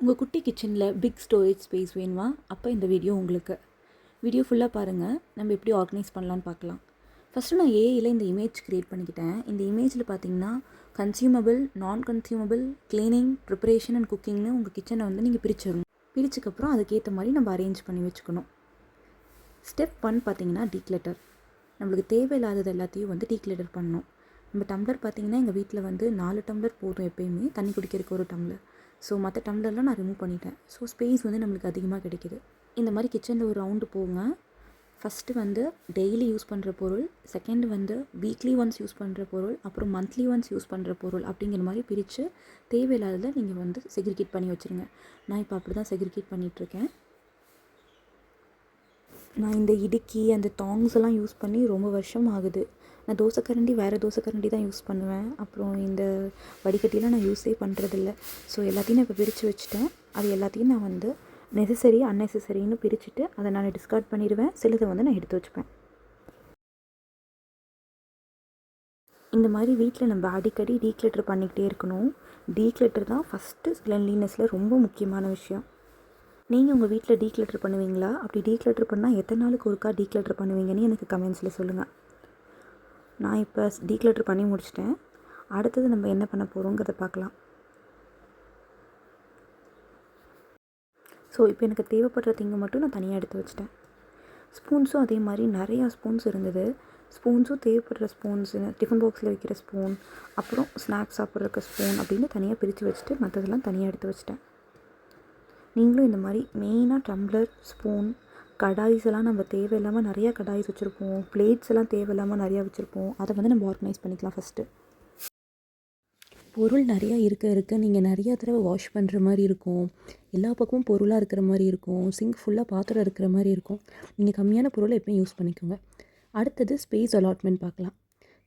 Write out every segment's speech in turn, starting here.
உங்கள் குட்டி கிச்சனில் பிக் ஸ்டோரேஜ் ஸ்பேஸ் வேணுமா? அப்போ இந்த வீடியோ உங்களுக்கு. வீடியோ ஃபுல்லாக பாருங்கள். நம்ம எப்படி ஆர்கனைஸ் பண்ணலான்னு பார்க்கலாம். ஃபஸ்ட்டு நான் ஏஐயில் இந்த இமேஜ் க்ரியேட் பண்ணிக்கிட்டேன். இந்த இமேஜில் பார்த்தீங்கன்னா கன்சியூமபிள், நான் கன்சியூமபிள், க்ளீனிங், ப்ரிப்பரேஷன் அண்ட் குக்கிங்னு உங்கள் கிச்சனை வந்து நீங்கள் பிரிச்சிடணும். பிரிச்சதுக்கப்புறம் அதுக்கேற்ற மாதிரி நம்ம அரேஞ்ச் பண்ணி வச்சுக்கணும். ஸ்டெப் 1 பார்த்தீங்கன்னா டீக்ளட்டர். நம்மளுக்கு தேவையில்லாதது எல்லாத்தையும் வந்து டீக்ளட்டர் பண்ணணும். நம்ம டம்ளர் பார்த்திங்கன்னா எங்கள் வீட்டில் வந்து 4 டம்ளர் போதும் எப்போயுமே, தண்ணி குடிக்கிறதுக்கு ஒரு டம்ளர். ஸோ மற்ற டம்ளர்லாம் நான் ரிமூவ் பண்ணிட்டேன். ஸோ ஸ்பேஸ் வந்து நம்மளுக்கு அதிகமாக கிடைக்கிது. இந்த மாதிரி கிச்சனில் ஒரு ரவுண்டு போங்க. ஃபஸ்ட்டு வந்து டெய்லி யூஸ் பண்ணுற பொருள், செகண்ட் வந்து வீக்லி ஒன்ஸ் யூஸ் பண்ணுற பொருள், அப்புறம் மந்த்லி ஒன்ஸ் யூஸ் பண்ணுற பொருள் அப்படிங்கிற மாதிரி பிரித்து தேவையில்லாததில் நீங்கள் வந்து செக்ரிகேட் பண்ணி வச்சுருங்க. நான் இப்போ அப்படி தான் செக்ரிகேட் பண்ணிகிட்ருக்கேன். நான் இந்த இடுக்கி அந்த டாங்ஸ் எல்லாம் யூஸ் பண்ணி ரொம்ப வருஷம் ஆகுது. நான் தோசைக்கரண்டி வேறு தோசைக்கரண்டி தான் யூஸ் பண்ணுவேன். அப்புறம் இந்த வடிகட்டிலாம் நான் யூஸே பண்ணுறதில்ல. ஸோ எல்லாத்தையும் நான் இப்போ பிரித்து வச்சுட்டேன். அது எல்லாத்தையும் நான் வந்து நெசசரி அன்னெசரின்னு பிரிச்சுட்டு அதை நான் டிஸ்கார்ட் பண்ணிடுவேன். சிலதை வந்து நான் எடுத்து வச்சுப்பேன். இந்த மாதிரி வீட்டில் நம்ம அடிக்கடி டீக்ளட்டர் பண்ணிக்கிட்டே இருக்கணும். டீக்ளட்டர் தான் ஃபஸ்ட்டு கிளென்லினஸில் ரொம்ப முக்கியமான விஷயம். நீங்கள் உங்கள் வீட்டில் டீக்ளட்டர் பண்ணுவீங்களா? அப்படி டீக்ளட்டர் பண்ணால் எத்தனை நாளுக்கு ஒருக்கா டீக்ளட்டர் பண்ணுவீங்கன்னு எனக்கு கமெண்ட்ஸில் சொல்லுங்கள். நான் இப்போ டீக்ளட்டர் பண்ணி முடிச்சிட்டேன். அடுத்தது நம்ம என்ன பண்ண போகிறோங்கிறத பார்க்கலாம். ஸோ இப்போ எனக்கு தேவைப்படுற திங்கை மட்டும் நான் தனியாக எடுத்து வச்சிட்டேன். ஸ்பூன்ஸும் அதே மாதிரி நிறையா ஸ்பூன்ஸ் இருந்தது. ஸ்பூன்ஸும் தேவைப்படுற ஸ்பூன்ஸு, டிஃபன் பாக்ஸில் வைக்கிற ஸ்பூன், அப்புறம் ஸ்நாக்ஸ் சாப்பிட்றதுக்கு ஸ்பூன் அப்படின்னு தனியாக பிரித்து வச்சுட்டு மற்றதெல்லாம் தனியாக எடுத்து வச்சிட்டேன். நீங்களும் இந்த மாதிரி மெயினாக டம்ளர், ஸ்பூன், கடாய்ஸ் எல்லாம் நம்ம தேவையில்லாமல் நிறையா கடாய்ஸ் வச்சுருப்போம். பிளேட்ஸ் எல்லாம் தேவையில்லாமல் நிறையா வச்சுருப்போம். அதை வந்து நம்ம ஆர்கனைஸ் பண்ணிக்கலாம். ஃபஸ்ட்டு பொருள் நிறையா இருக்க நீங்கள் நிறையா தடவை வாஷ் பண்ணுற மாதிரி இருக்கும். எல்லா பக்கமும் பொருளாக இருக்கிற மாதிரி இருக்கும். சிங்க் ஃபுல்லாக பாத்திரம் இருக்கிற மாதிரி இருக்கும். நீங்கள் கம்மியான பொருளை எப்பயும் யூஸ் பண்ணிக்கோங்க. அடுத்தது ஸ்பேஸ் அலாட்மெண்ட் பார்க்கலாம்.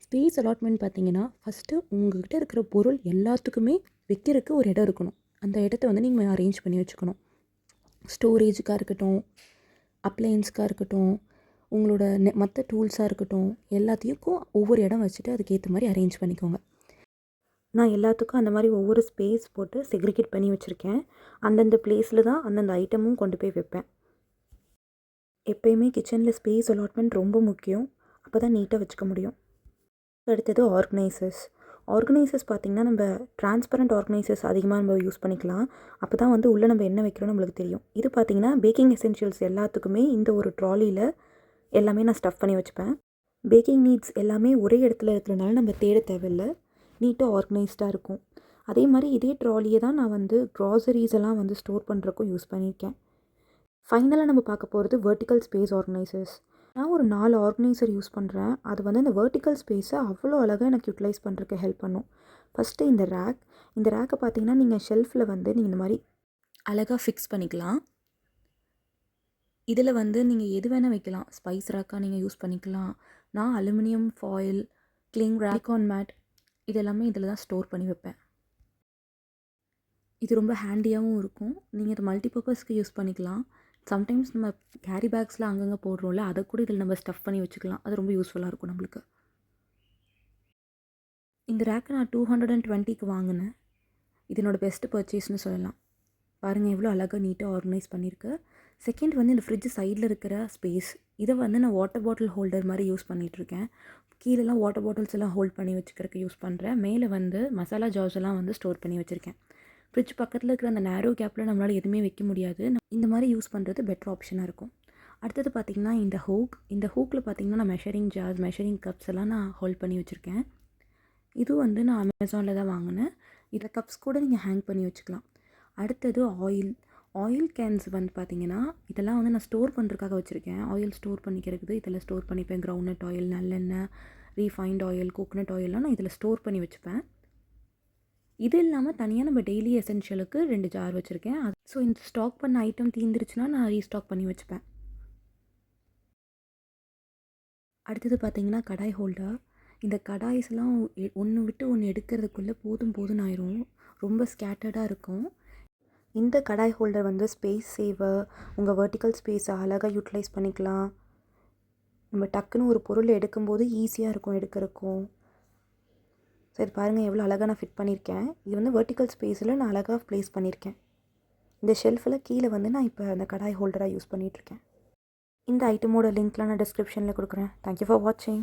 ஸ்பேஸ் அலாட்மெண்ட் பார்த்தீங்கன்னா ஃபஸ்ட்டு உங்கள்கிட்ட இருக்கிற பொருள் எல்லாத்துக்குமே வைக்கிறதுக்கு ஒரு இடம் இருக்கணும். அந்த இடத்த வந்து நீங்கள் அரேஞ்ச் பண்ணி வச்சுக்கணும். ஸ்டோரேஜுக்காக இருக்கட்டும், அப்ளையன்ஸ்க்காக இருக்கட்டும், உங்களோட மற்ற டூல்ஸாக இருக்கட்டும், எல்லாத்தையும் ஒவ்வொரு இடம் வச்சுட்டு அதுக்கேற்ற மாதிரி அரேஞ்ச் பண்ணிக்கோங்க. நான் எல்லாத்துக்கும் அந்த மாதிரி ஒவ்வொரு ஸ்பேஸ் போட்டு செக்ரிகேட் பண்ணி வச்சுருக்கேன். அந்தந்த பிளேஸில் தான் அந்தந்த ஐட்டமும் கொண்டு போய் வைப்பேன். எப்போயுமே கிச்சனில் ஸ்பேஸ் அலாட்மெண்ட் ரொம்ப முக்கியம். அப்போ தான் நீட்டாக வச்சுக்க முடியும். அடுத்தது ஆர்கனைசர்ஸ். ஆர்கனைசர்ஸ் பார்த்திங்கன்னா நம்ம டிரான்ஸ்பரண்ட் ஆர்கனைசர்ஸ் அதிகமாக நம்ம யூஸ் பண்ணிக்கலாம். அப்போ தான் வந்து உள்ளே நம்ம என்ன வைக்கிறோம் நம்மளுக்கு தெரியும். இது பார்த்திங்கன்னா பேக்கிங் எசென்ஷியல்ஸ் எல்லாத்துக்குமே இந்த ஒரு ட்ராலியில் எல்லாமே நான் ஸ்டஃப் பண்ணி வச்சுப்பேன். பேக்கிங் நீட்ஸ் எல்லாமே ஒரே இடத்துல இருக்கிறனால நம்ம தேட தேவையில்லை. நீட்டாக ஆர்கனைஸ்டாக இருக்கும். அதே மாதிரி இதே ட்ராலியை தான் நான் வந்து க்ராசரிஸ் எல்லாம் வந்து ஸ்டோர் பண்ணுறக்கும் யூஸ் பண்ணியிருக்கேன். ஃபைனலாக நம்ம பார்க்க போகிறது வெர்டிக்கல் ஸ்பேஸ் ஆர்கனைசர்ஸ். நான் ஒரு 4 ஆர்கனைசர் யூஸ் பண்ணுறேன். அது வந்து இந்த வெர்டிக்கல் ஸ்பேஸை அவ்வளோ அழகாக எனக்கு யூட்டிலைஸ் பண்ணுறதுக்கு ஹெல்ப் பண்ணும். ஃபஸ்ட்டு இந்த ரேக்கை பார்த்தீங்கன்னா நீங்கள் ஷெல்ஃபில் வந்து நீங்கள் இந்த மாதிரி அழகாக ஃபிக்ஸ் பண்ணிக்கலாம். இதில் வந்து நீங்கள் எது வேணால் வைக்கலாம். ஸ்பைஸ் ரேக்காக நீங்கள் யூஸ் பண்ணிக்கலாம். நான் அலுமினியம் ஃபாயில், கிளிங் ரேக்கான் மேட் இதெல்லாமே இதில் தான் ஸ்டோர் பண்ணி வைப்பேன். இது ரொம்ப ஹேண்டியாகவும் இருக்கும். நீங்கள் இதை மல்டிபர்பஸ்க்கு யூஸ் பண்ணிக்கலாம். சம்டைம்ஸ் நம்ம கேரி பேக்ஸில் அங்கங்கே போடுறோம்ல, அதை கூட இதில் நம்ம ஸ்டஃப் பண்ணி வச்சுக்கலாம். அது ரொம்ப யூஸ்ஃபுல்லாக இருக்கும் நம்மளுக்கு. இந்த ரேக்கை நான் 220க்கு வாங்கினேன். இது என்னோடய பெஸ்ட்டு பர்ச்சேஸ்னு சொல்லலாம். பாருங்கள் எவ்வளோ அழகாக நீட்டாக ஆர்கனைஸ் பண்ணியிருக்கு. செகண்ட் வந்து இந்த ஃப்ரிட்ஜ் சைடில் இருக்கிற ஸ்பேஸ். இதை வந்து நான் வாட்டர் பாட்டில் ஹோல்டர் மாதிரி யூஸ் பண்ணிகிட்ருக்கேன். கீழெல்லாம் வாட்டர் பாட்டில்ஸ் எல்லாம் ஹோல்ட் பண்ணி வச்சுக்கிறதுக்கு யூஸ் பண்ணுறேன். மேலே வந்து மசாலா ஜார்ஸ் எல்லாம் வந்து ஸ்டோர் பண்ணி வச்சுருக்கேன். ஃப்ரிட்ஜ் பக்கத்தில் இருக்கிற அந்த நேரோ கேப்பில் நம்மளால் எதுவுமே வைக்க முடியாது. இந்த மாதிரி யூஸ் பண்ணுறது பெட்டர் ஆப்ஷனாக இருக்கும். அடுத்தது பார்த்திங்கன்னா இந்த ஹூக்கில் பார்த்திங்கன்னா நான் மெஷரிங் ஜார்ஸ், மெஷரிங் கப்ஸ் எல்லாம் நான் ஹோல்ட் பண்ணி வச்சுருக்கேன். இதுவும் வந்து நான் அமேசானில் தான் வாங்கினேன். இதில் கப்ஸ் கூட நீங்கள் ஹேங் பண்ணி வச்சுக்கலாம். அடுத்தது ஆயில் கேன்ஸ் வந்து பார்த்திங்கன்னா இதெல்லாம் வந்து நான் ஸ்டோர் பண்ணுறதுக்காக வச்சுருக்கேன். ஆயில் ஸ்டோர் பண்ணிக்கிறது இதில் ஸ்டோர் பண்ணிப்பேன். கிரவுண்ட்நட் ஆயில், நல்லெண்ணெய், ரீஃபைண்ட் ஆயில், கோகோனட் ஆயிலெலாம் நான் இதில் ஸ்டோர் பண்ணி வச்சுப்பேன். இது இல்லாமல் தனியாக நம்ம டெய்லி எசென்ஷியலுக்கு 2 ஜார் வச்சுருக்கேன். ஸோ இந்த ஸ்டாக் பண்ண ஐட்டம் தீர்ந்துருச்சுன்னா நான் ரீஸ்டாக் பண்ணி வச்சுப்பேன். அடுத்தது பார்த்திங்கன்னா கடாய் ஹோல்டர். இந்த கடாய்ஸ்லாம் ஒன்று விட்டு ஒன்று எடுக்கிறதுக்குள்ளே போதும் ஆயிரும். ரொம்ப ஸ்கேட்டர்டாக இருக்கும். இந்த கடாய் ஹோல்டர் வந்து ஸ்பேஸ் சேவர். உங்கள் வெர்டிக்கல் ஸ்பேஸை அழகாக யூட்டிலைஸ் பண்ணிக்கலாம். நம்ம டக்குன்னு ஒரு பொருள் எடுக்கும்போது ஈஸியாக இருக்கும் எடுக்கிறதுக்கும். ஸோ இது பாருங்கள் எவ்வளோ அழகாக நான் ஃபிட் பண்ணியிருக்கேன். இது வந்து வெர்டிக்கல் ஸ்பேஸில் நான் அழகாக ப்ளேஸ் பண்ணியிருக்கேன். இந்த ஷெல்ஃபில் கீழே வந்து நான் இப்போ அந்த கடாய் ஹோல்டராக யூஸ் பண்ணிகிட்ருக்கேன். இந்த ஐட்டமோட லிங்க்லாம் நான் டிஸ்கிரிப்ஷனில் கொடுக்குறேன். தேங்க்யூ ஃபார் வாட்சிங்.